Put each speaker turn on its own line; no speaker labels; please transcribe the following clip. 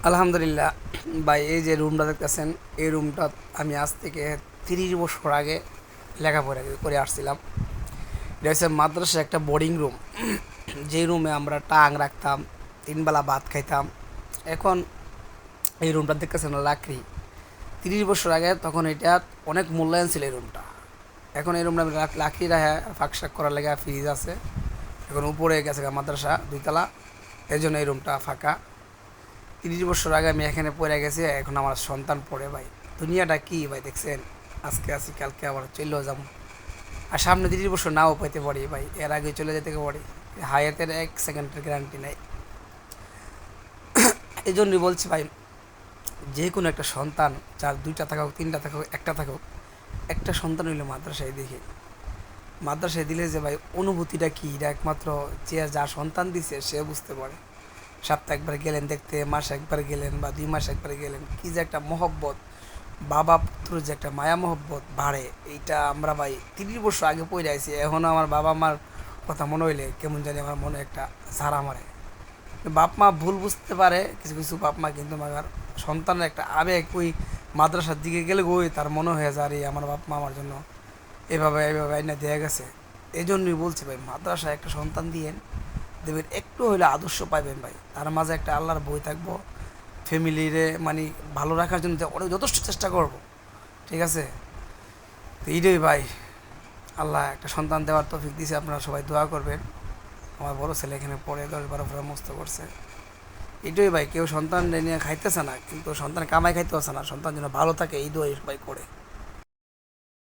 আলহামদুলিল্লাহ ভাই, এই যে রুমটা দেখতেছেন, এই রুমটা আমি আজ থেকে 30 বছর আগে লেখাপড়া করে আসছিলাম। এটা হচ্ছে মাদ্রাসা একটা বোর্ডিং রুম, যে রুমে আমরা টাং রাখতাম, 3 বেলা ভাত খাইতাম। এখন এই রুমটা দেখতেছেন লাকড়ি। 30 বছর আগে তখন এটা অনেক মূল্যায়ন ছিল এই রুমটা। এখন এই রুমটা লাকড়ি রাখা ফাঁকশাক করার লেগে ফ্রিজ আছে। এখন উপরে গেছে মাদ্রাসা 2 তলা, এই জন্য এই রুমটা ফাঁকা। 30 বছর আগে আমি এখানে পড়ে গেছি, এখন আমার সন্তান পড়ে ভাই। দুনিয়াটা কি ভাই দেখছেন, আজকে আছি কালকে আবার চলেও যাবো। আর সামনে 30 বছর নাও পাইতে পারি ভাই, এর আগে চলে যেতে পারি। হায়াতের 1 সেকেন্ডের গ্যারান্টি নাই। এই জন্যই বলছি ভাই, যে কোনো একটা সন্তান, যার 2টা থাকুক, 3টা থাকুক, একটা থাকুক, একটা সন্তান হইলে মাদ্রাসায় দেখি, মাদ্রাসায় দিলে যে ভাই অনুভূতিটা কী, এটা একমাত্র যে যার সন্তান দিছে সে বুঝতে পারে। সপ্তাহে একবার গেলেন দেখতে, মাসে একবার গেলেন বা 2 মাসে একবার গেলেন, কী যে একটা মহব্বত, বাবা পুত্র যে একটা মায়া মহব্বত বাড়ে, এইটা আমরা ভাই 30 বছর আগে পড়ে আইছি। এখনও আমার বাবা মার কথা মনে হইলে কেমন জানি আমার মনে একটা ঝাড়া মারে। বাপ মা ভুল বুঝতে পারে কিছু কিছু বাপ মা, কিন্তু আমার সন্তানের একটা আবেগ, ওই মাদ্রাসার দিকে গেলে ওই তার মনে হয়ে যায়, আমার বাপ মা আমার জন্য এভাবে এভাবে আইনা দেয়া গেছে। এই জন্যই বলছি ভাই, মাদ্রাসায় একটা সন্তান দিয়েন, দেবেন একটু হইলে আদর্শ পাইবেন ভাই। তার মাঝে একটা আল্লাহর বই থাকবো, ফ্যামিলিরে মানে ভালো রাখার জন্য অনেক যথেষ্ট চেষ্টা করব, ঠিক আছে? তো এইটাই ভাই, আল্লাহ একটা সন্তান দেওয়ার তৌফিক দিয়েছে, আপনারা সবাই দোয়া করবেন। আমার বড় ছেলে এখানে পড়ে 10-12 মস্ত করছে। এটাই ভাই, কেউ সন্তান নিয়ে খাইতেছে না, কিন্তু সন্তান কামাই খাইতে হচ্ছে না, সন্তান যেন ভালো থাকে এই দোয়াই সবাই করে।